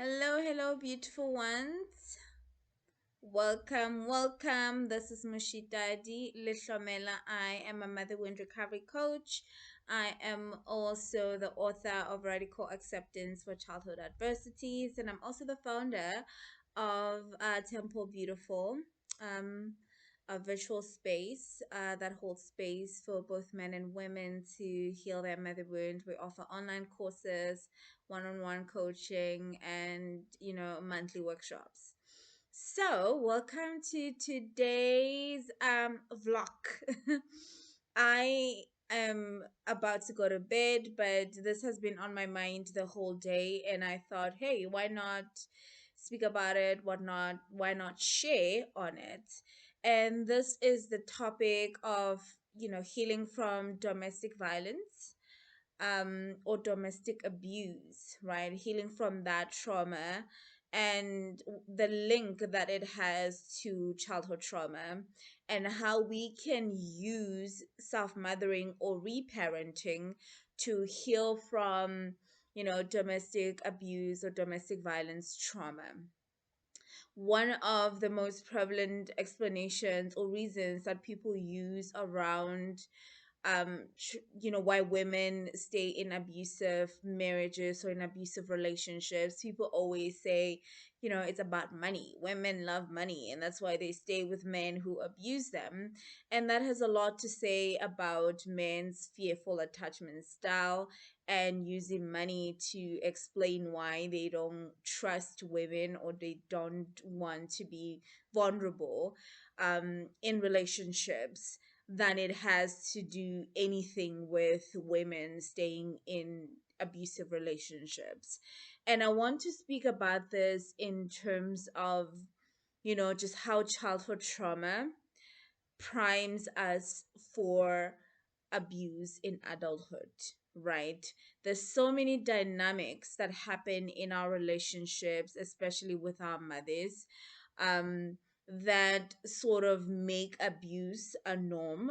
Hello, hello, beautiful ones. Welcome, welcome. This is Mushita Di Lishomela. I am a motherhood recovery coach. I am also the author of Radical Acceptance for Childhood Adversities, and I'm also the founder of Temple Beautiful, um, a virtual space that holds space for both men and women to heal their mother wound. We offer online courses, one-on-one coaching, and monthly workshops. So, welcome to today's vlog. I am about to go to bed, but this has been on my mind the whole day, and I thought, hey, why not speak about it? Why not share on it? And this is the topic of, healing from domestic violence or domestic abuse, right? Healing from that trauma and the link that it has to childhood trauma, and how we can use self mothering or reparenting to heal from, domestic abuse or domestic violence trauma. One of the most prevalent explanations or reasons that people use around why women stay in abusive marriages or in abusive relationships. People always say, it's about money. Women love money, and that's why they stay with men who abuse them. And that has a lot to say about men's fearful attachment style and using money to explain why they don't trust women or they don't want to be vulnerable in relationships, than it has to do anything with women staying in abusive relationships. And I want to speak about this in terms of, just how childhood trauma primes us for abuse in adulthood, right? There's so many dynamics that happen in our relationships, especially with our mothers, um, that sort of make abuse a norm.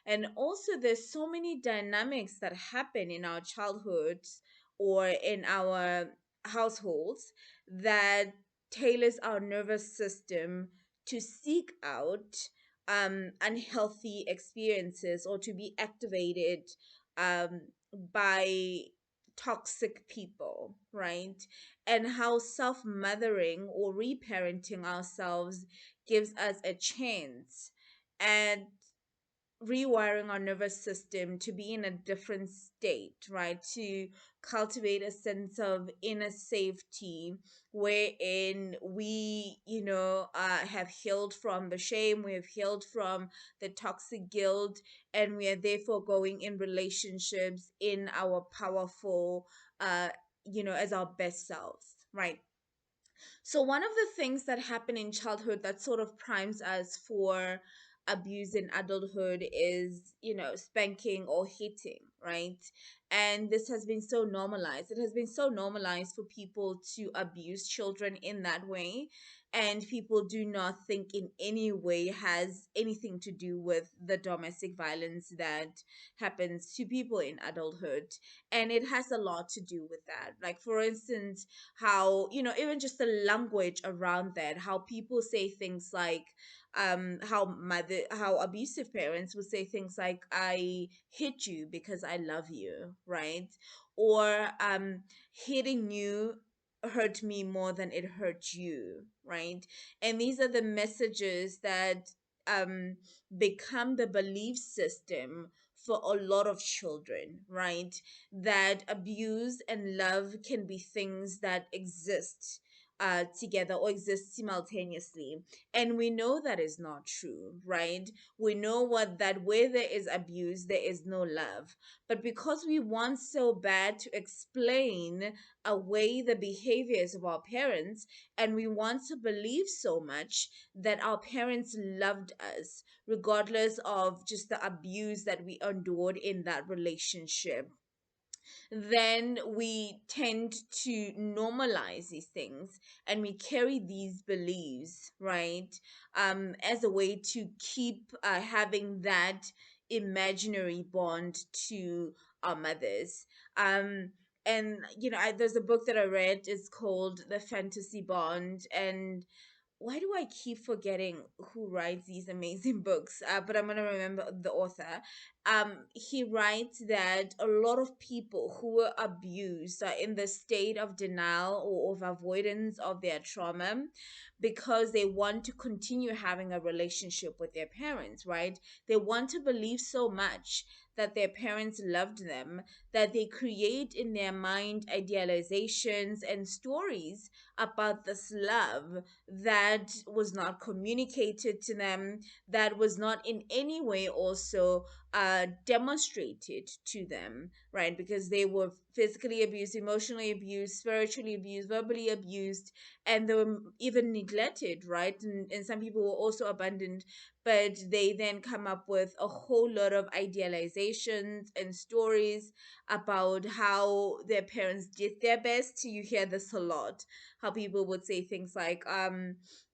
And also, there's so many dynamics that happen in our childhoods or in our households that tailors our nervous system to seek out unhealthy experiences or to be activated um, by toxic people, right? And how self mothering or reparenting ourselves gives us a chance and rewiring our nervous system to be in a different state, right? To cultivate a sense of inner safety wherein we, have healed from the shame, we have healed from the toxic guilt, and we are therefore going in relationships in our powerful, as our best selves, right? So, one of the things that happen in childhood that sort of primes us for abuse in adulthood is, spanking or hitting, right? And this has been so normalized. It has been so normalized for people to abuse children in that way. And people do not think in any way has anything to do with the domestic violence that happens to people in adulthood. And it has a lot to do with that. Like, for instance, how even just the language around that, how people say things like how abusive parents would say things like, I hit you because I love you, right? Or hitting you hurt me more than it hurt you, right? And these are the messages that um become the belief system for a lot of children, right? That abuse and love can be things that exist together or exist simultaneously. And we know that is not true, right? We know what that where there is abuse, there is no love. But because we want so bad to explain away the behaviors of our parents, and we want to believe so much that our parents loved us, regardless of just the abuse that we endured in that relationship, then we tend to normalize these things and we carry these beliefs, right? As a way to keep having that imaginary bond to our mothers. Um, And there's a book that I read. It's called The Fantasy Bond. And why do I keep forgetting who writes these amazing books? But I'm gonna remember the author. He writes that a lot of people who were abused are in the state of denial or of avoidance of their trauma because they want to continue having a relationship with their parents, right? They want to believe so much that their parents loved them that they create in their mind idealizations and stories about this love that was not communicated to them, that was not in any way also demonstrated to them, right? Because they were physically abused, emotionally abused, spiritually abused, verbally abused, and they were even neglected, right? And some people were also abandoned, but they then come up with a whole lot of idealizations and stories about how their parents did their best. You hear this a lot, how people would say things like,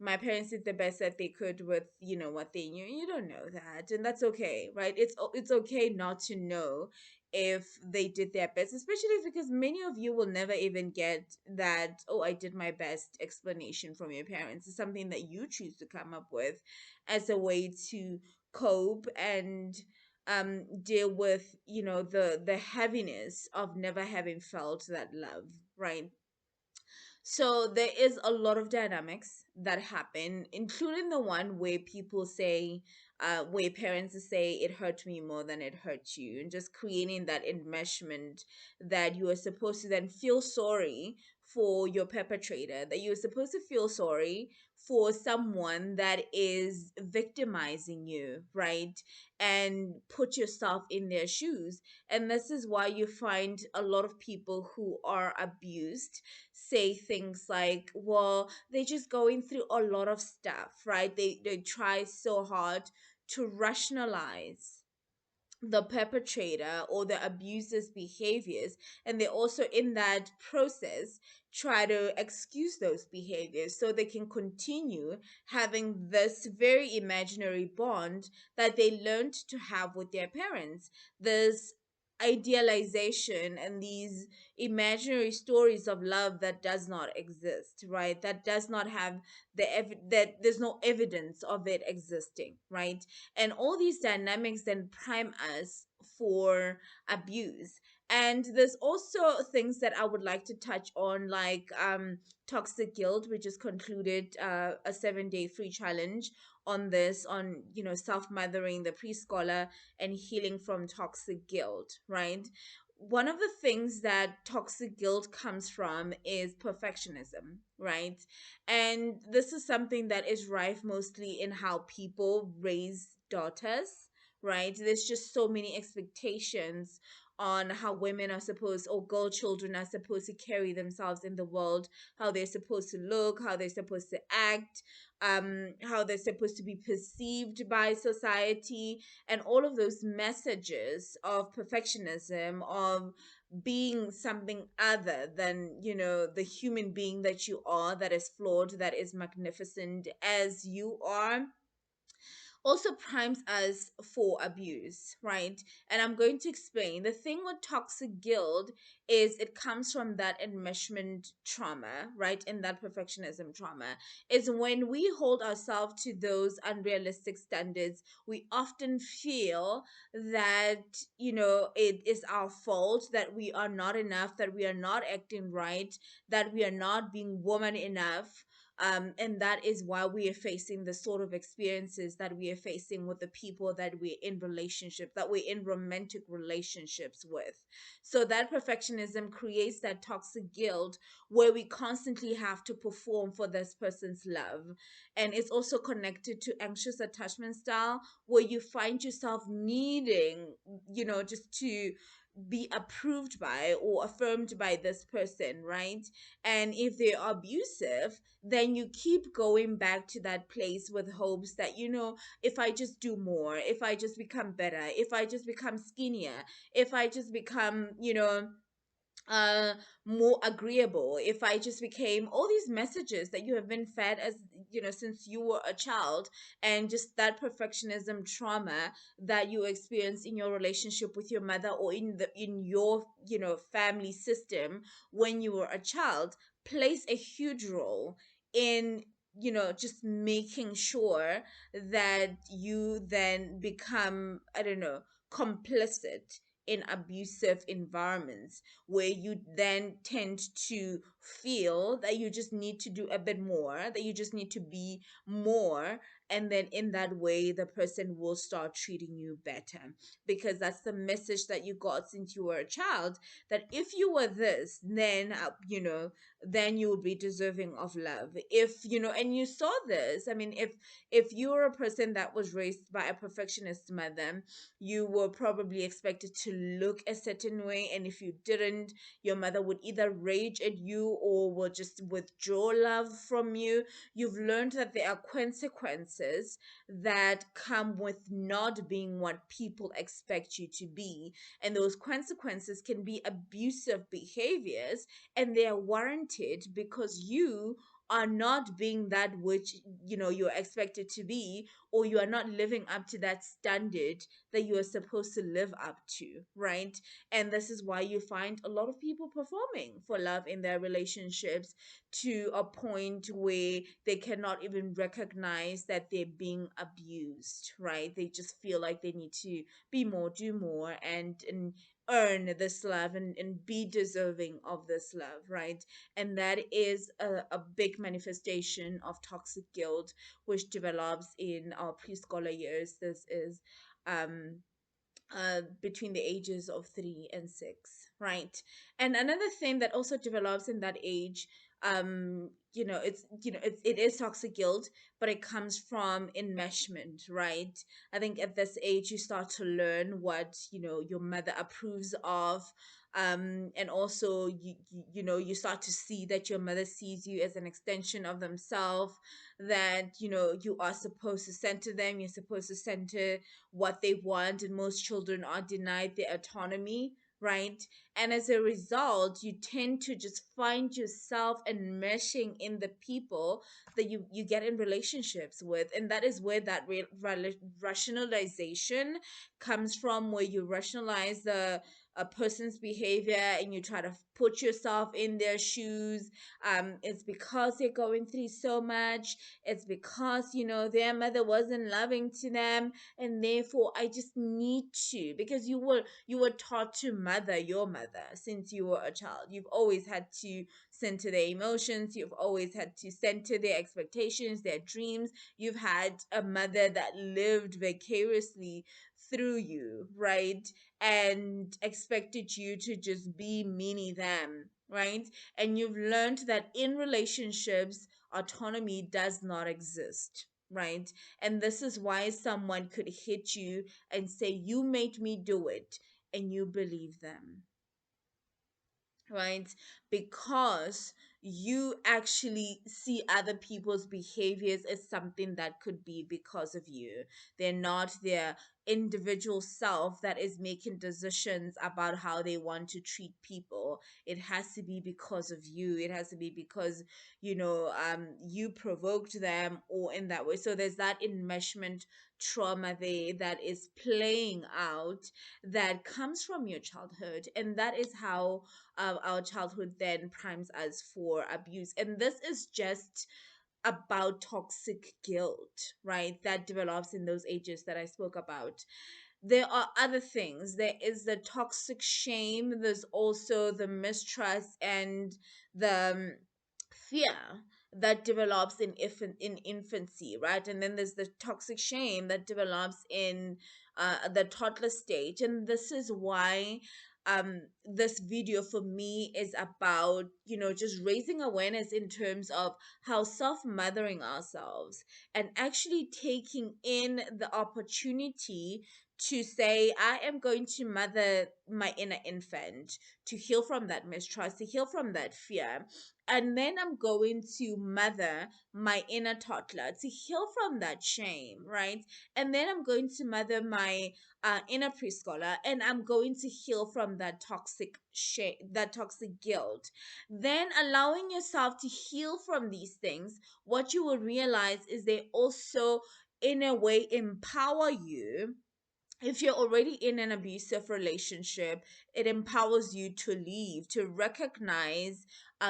my parents did the best that they could with what they knew. You don't know that, and that's okay, right? It's okay not to know if they did their best, especially because many of you will never even get that, oh, I did my best explanation from your parents. It's something that you choose to come up with as a way to cope and deal with the heaviness of never having felt that love, right? So there is a lot of dynamics that happen, including the one where people say, where parents say it hurt me more than it hurt you, and just creating that enmeshment that you are supposed to then feel sorry for your perpetrator, that you're supposed to feel sorry for someone that is victimizing you, right? And put yourself in their shoes. And this is why you find a lot of people who are abused say things like, well, they're just going through a lot of stuff, right? They try so hard to rationalize the perpetrator or the abuser's behaviors, and they also in that process try to excuse those behaviors so they can continue having this very imaginary bond that they learned to have with their parents, this idealization and these imaginary stories of love that does not exist, right? That does not have that there's no evidence of it existing, right? And all these dynamics then prime us for abuse. And there's also things that I would like to touch on, like toxic guilt, which has concluded a 7-day free challenge on this, on self-mothering, the pre-scholar, and healing from toxic guilt, right? One of the things that toxic guilt comes from is perfectionism, right? And this is something that is rife mostly in how people raise daughters, right? There's just so many expectations on how women are supposed, or girl children are supposed to carry themselves in the world, how they're supposed to look, how they're supposed to act, how they're supposed to be perceived by society, and all of those messages of perfectionism, of being something other than the human being that you are, that is flawed, that is magnificent as you are, also primes us for abuse, right? And I'm going to explain. The thing with toxic guilt is it comes from that enmeshment trauma, right? And that perfectionism trauma is when we hold ourselves to those unrealistic standards, we often feel that, it is our fault, that we are not enough, that we are not acting right, that we are not being woman enough, and that is why we are facing the sort of experiences that we are facing with the people that we're in relationship, that we're in romantic relationships with. So that perfectionism creates that toxic guilt where we constantly have to perform for this person's love. And it's also connected to anxious attachment style, where you find yourself needing, just to be approved by or affirmed by this person, right? And if they're abusive, then you keep going back to that place with hopes that, if I just do more, if I just become better, if I just become skinnier, if I just become, uh more agreeable if I just became all these messages that you have been fed as, since you were a child, and just that perfectionism trauma that you experienced in your relationship with your mother, or in your family system when you were a child, plays a huge role in just making sure that you then become, I don't know, complicit in abusive environments, where you then tend to feel that you just need to do a bit more, that you just need to be more. And then in that way, the person will start treating you better, because that's the message that you got since you were a child, that if you were this, then, then you would be deserving of love. If, and you saw this, I mean, if you were a person that was raised by a perfectionist mother, you were probably expected to look a certain way, and if you didn't, your mother would either rage at you or will just withdraw love from you. You've learned that there are consequences that come with not being what people expect you to be, and those consequences can be abusive behaviors, and they are warranted because you are not being that which you're expected to be, or you are not living up to that standard that you are supposed to live up to, right? And this is why you find a lot of people performing for love in their relationships, to a point where they cannot even recognize that they're being abused, right? They just feel like they need to be more, do more, and earn this love, and be deserving of this love, right? And that is a big manifestation of toxic guilt, which develops in our pre-scholar years. This is um between the ages of 3 and 6, right? And another thing that also develops in that age, it is toxic guilt, but it comes from enmeshment, right? I think at this age you start to learn what your mother approves of. And also you start to see that your mother sees you as an extension of themselves, that you are supposed to center them, you're supposed to center what they want, and most children are denied their autonomy, right? And as a result, you tend to just find yourself enmeshing in the people that you get in relationships with, and that is where that rationalization comes from, where you rationalize a person's behavior, and you try to put yourself in their shoes. It's because they're going through so much. It's because their mother wasn't loving to them, and therefore I just need to, because you were taught to mother your mother since you were a child. You've always had to center their emotions, you've always had to center their expectations, their dreams. You've had a mother that lived vicariously through you, right? And expected you to just be mini them, right? And you've learned that in relationships autonomy does not exist, right? And this is why someone could hit you and say, "You made me do it," and you believe them, right? Because you actually see other people's behaviors as something that could be because of you. They're not their individual self that is making decisions about how they want to treat people. It has to be because of you. It has to be because, you provoked them, or in that way. So there's that enmeshment trauma there that is playing out, that comes from your childhood. And that is how our childhood then primes us for abuse. And this is just about toxic guilt, right? That develops in those ages that I spoke about. There are other things. There is the toxic shame, there's also the mistrust, and the fear that develops in infancy, right? And then there's the toxic shame that develops in the toddler stage. And this is why this video for me is about just raising awareness in terms of how self-mothering ourselves, and actually taking in the opportunity to say, I am going to mother my inner infant, to heal from that mistrust, to heal from that fear. And then I'm going to mother my inner toddler to heal from that shame, right? And then I'm going to mother my inner preschooler, and I'm going to heal from that toxic shame, that toxic guilt. Then allowing yourself to heal from these things, what you will realize is they also, in a way, empower you. If you're already in an abusive relationship, it empowers you to leave, to recognize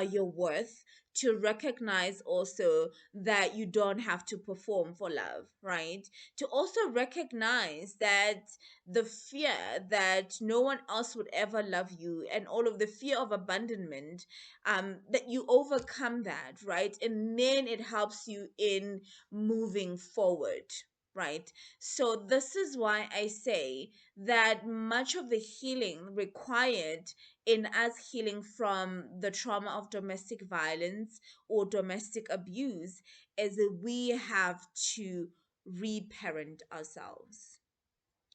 your worth, to recognize also that you don't have to perform for love, right? To also recognize that the fear that no one else would ever love you, and all of the fear of abandonment, that you overcome that, right? And then it helps you in moving forward, right? So, this is why I say that much of the healing required in us healing from the trauma of domestic violence or domestic abuse is that we have to reparent ourselves,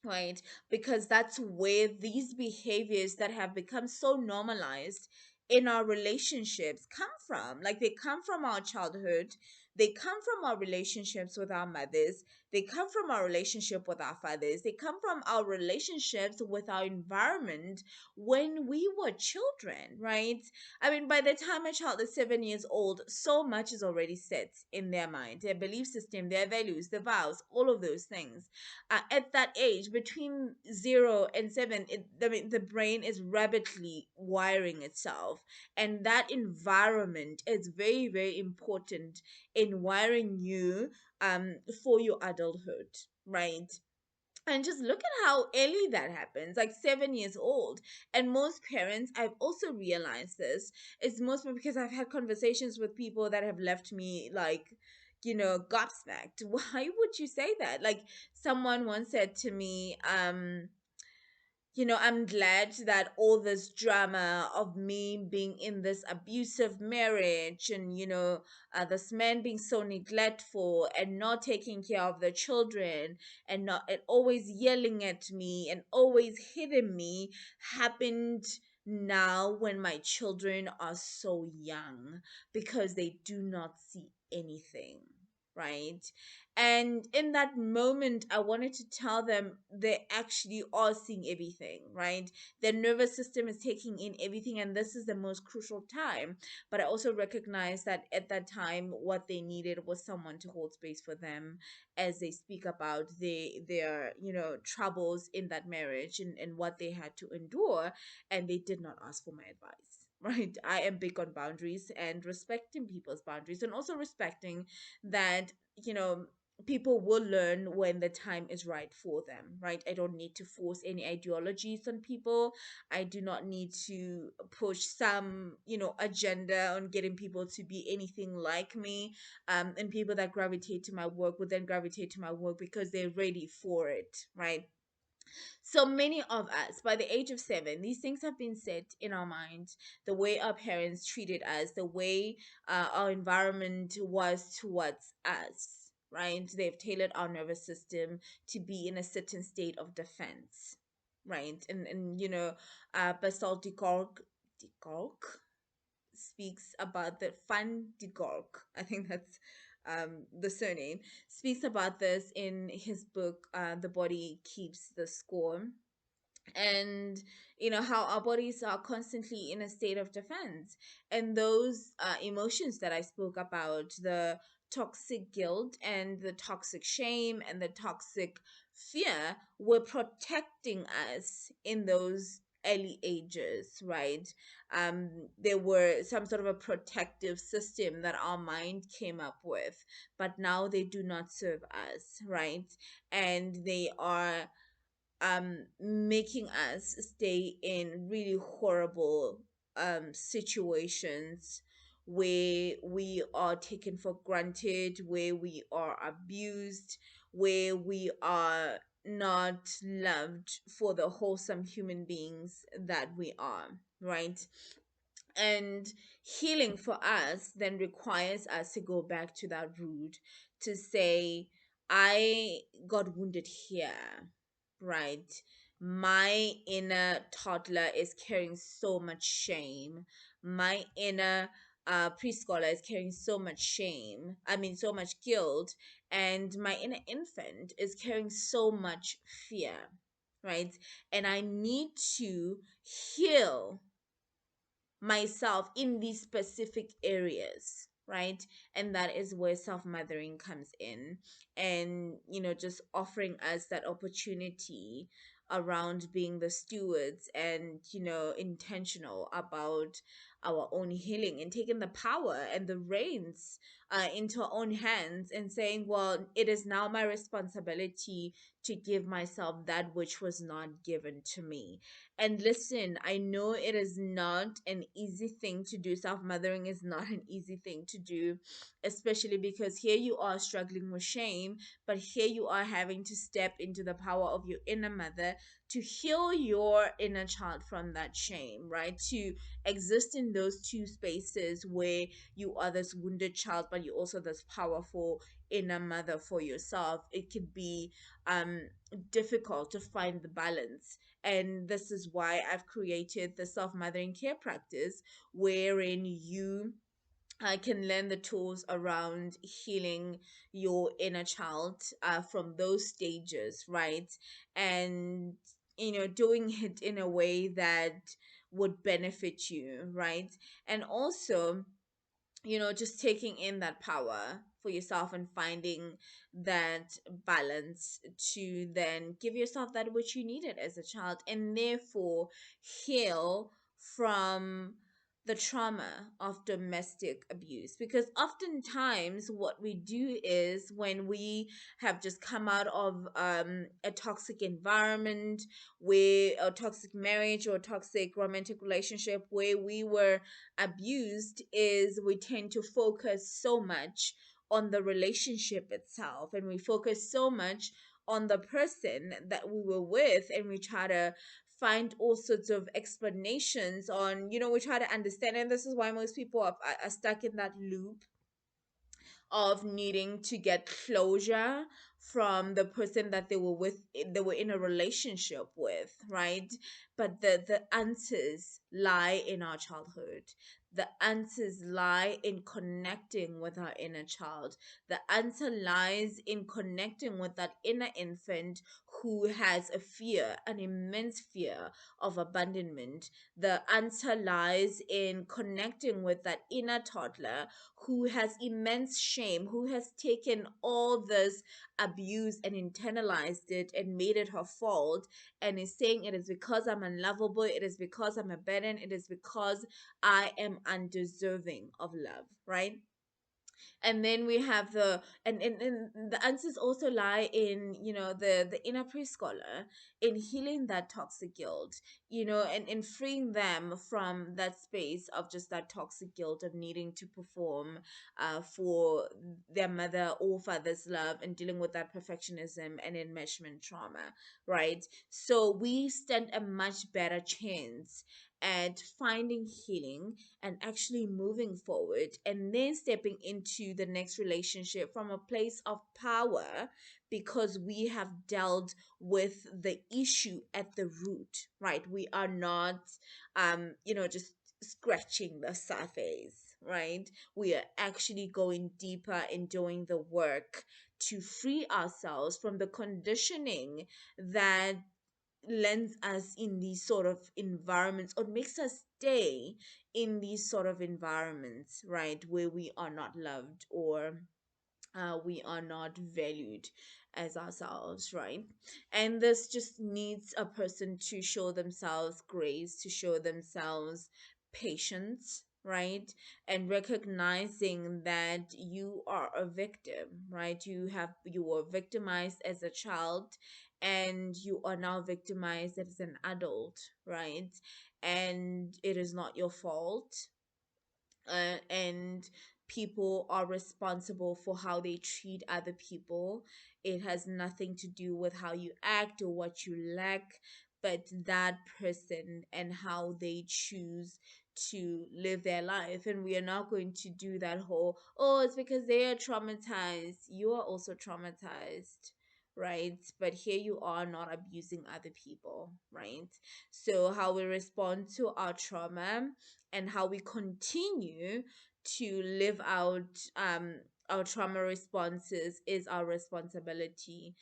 right? Because that's where these behaviors that have become so normalized in our relationships come from. Like, they come from our childhood, they come from our relationships with our mothers, they come from our relationship with our fathers, they come from our relationships with our environment when we were children, right? I mean, by the time a child is 7 years old, so much is already set in their mind, their belief system, their values, their vows, all of those things. At that age, between 0 and 7, I mean, the brain is rapidly wiring itself, and that environment is very, very important in wiring you for your adulthood, right? And just look at how early that happens, like 7 years old. And most parents, I've also realized this, is mostly because I've had conversations with people that have left me like, gobsmacked. Why would you say that? Like, someone once said to me, I'm glad that all this drama of me being in this abusive marriage, and, this man being so neglectful and not taking care of the children, and always yelling at me and always hitting me, happened now when my children are so young, because they do not see anything, right? And in that moment, I wanted to tell them they actually are seeing everything, right? Their nervous system is taking in everything, and this is the most crucial time. But I also recognize that at that time, what they needed was someone to hold space for them as they speak about their troubles in that marriage, and what they had to endure, and they did not ask for my advice. Right. I am big on boundaries and respecting people's boundaries, and also respecting that, you know, people will learn when the time is right for them, right? I don't need to force any ideologies on people. I do not need to push some, agenda on getting people to be anything like me. And people that gravitate to my work would then gravitate to my work because they're ready for it, right? So many of us, by the age of 7, these things have been set in our minds. The way our parents treated us, the way our environment was towards us, right? They've tailored our nervous system to be in a certain state of defense, right? And Basalt de Gork speaks about the Van de Gork. I think that's the surname. Speaks about this in his book, The Body Keeps the Score, and how our bodies are constantly in a state of defense, and those emotions that I spoke about, the toxic guilt and the toxic shame and the toxic fear, were protecting us in those early ages, right? There were some sort of a protective system that our mind came up with, but now they do not serve us, right? And they are making us stay in really horrible situations where we are taken for granted, where we are abused, where we are not loved for the wholesome human beings that we are, right? And healing for us then requires us to go back to that root, to say, I got wounded here, right? My inner toddler is carrying so much shame. My inner preschooler is carrying so much shame. I mean, so much guilt. And my inner infant is carrying so much fear, right? And I need to heal myself in these specific areas, right? And that is where self-mothering comes in, and just offering us that opportunity around being the stewards and intentional about our own healing, and taking the power and the reins into our own hands, and saying, well, it is now my responsibility to give myself that which was not given to me. And listen, I know it is not an easy thing to do. Self mothering is not an easy thing to do, especially because here you are struggling with shame, but here you are having to step into the power of your inner mother to heal your inner child from that shame, right? To exist in those two spaces where you are this wounded child, but you're also this powerful inner mother for yourself. It could be difficult to find the balance, and this is why I've created the self mothering care practice, wherein you can learn the tools around healing your inner child from those stages, right? And, doing it in a way that would benefit you, right? And also, just taking in that power for yourself and finding that balance to then give yourself that which you needed as a child, and therefore heal from the trauma of domestic abuse. Because oftentimes what we do is, when we have just come out of a toxic environment, where a toxic marriage or toxic romantic relationship where we were abused, is we tend to focus so much on the relationship itself, and we focus so much on the person that we were with, and we try to find all sorts of explanations on, we try to understand. And this is why most people are stuck in that loop of needing to get closure from the person that they were in a relationship with, right? But the answers lie in our childhood. The answers lie in connecting with our inner child. The answer lies in connecting with that inner infant who has a fear, an immense fear of abandonment. The answer lies in connecting with that inner toddler who has immense shame, who has taken all this abuse and internalized it and made it her fault, and is saying, it is because I'm unlovable, it is because I'm a burden, it is because I am undeserving of love, right? And then we have and the answers also lie in, the inner preschooler, in healing that toxic guilt, and in freeing them from that space of just that toxic guilt of needing to perform for their mother or father's love, and dealing with that perfectionism and enmeshment trauma, right? So we stand a much better chance at finding healing and actually moving forward, and then stepping into the next relationship from a place of power, because we have dealt with the issue at the root, right? We are not just scratching the surface, right? We are actually going deeper and doing the work to free ourselves from the conditioning that lends us in these sort of environments, or makes us stay in these sort of environments, right, where we are not loved, or we are not valued as ourselves, right? And this just needs a person to show themselves grace, to show themselves patience, right? And recognizing that you are a victim, right? You were victimized as a child, and you are now victimized as an adult, right? And it is not your fault, and people are responsible for how they treat other people. It has nothing to do with how you act or what you lack, but that person and how they choose to live their life. And we are not going to do that whole, oh, it's because they are traumatized. You are also traumatized, right? But here you are not abusing other people, right? So, how we respond to our trauma and how we continue to live out our trauma responses is our responsibility.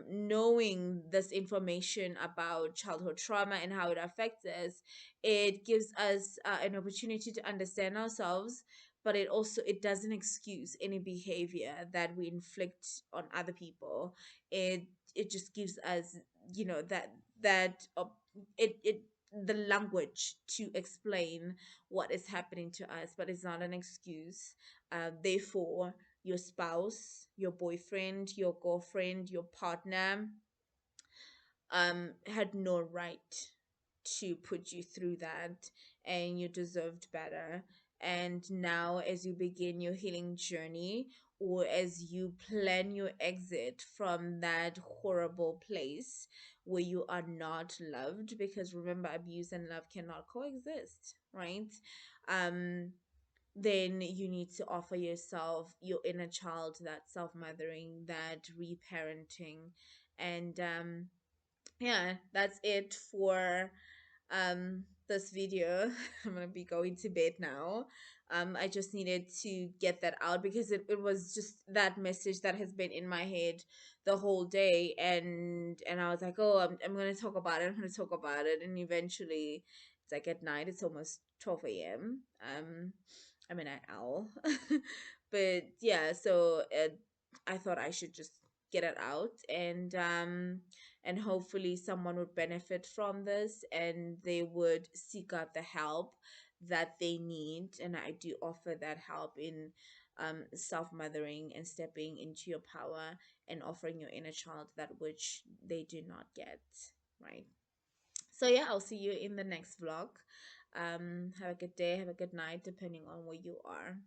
Knowing this information about childhood trauma and how it affects us, it gives us an opportunity to understand ourselves, but it doesn't excuse any behavior that we inflict on other people. It just gives us, that it the language to explain what is happening to us, but it's not an excuse. Therefore, your spouse, your boyfriend, your girlfriend, your partner had no right to put you through that, and you deserved better. And now, as you begin your healing journey, or as you plan your exit from that horrible place where you are not loved, because remember, abuse and love cannot coexist, right? Um, then you need to offer yourself, your inner child, that self mothering, that reparenting. And yeah, that's it for this video. I'm gonna be going to bed now. I just needed to get that out because it was just that message that has been in my head the whole day, and I was like, oh, I'm gonna talk about it, I'm gonna talk about it, and eventually it's like at night, it's almost 12 a.m. I'm an owl. But yeah, so I thought I should just get it out, and hopefully someone would benefit from this and they would seek out the help that they need. And I do offer that help in self-mothering and stepping into your power and offering your inner child that which they do not get, right? So yeah, I'll see you in the next vlog. Have a good day, have a good night, depending on where you are.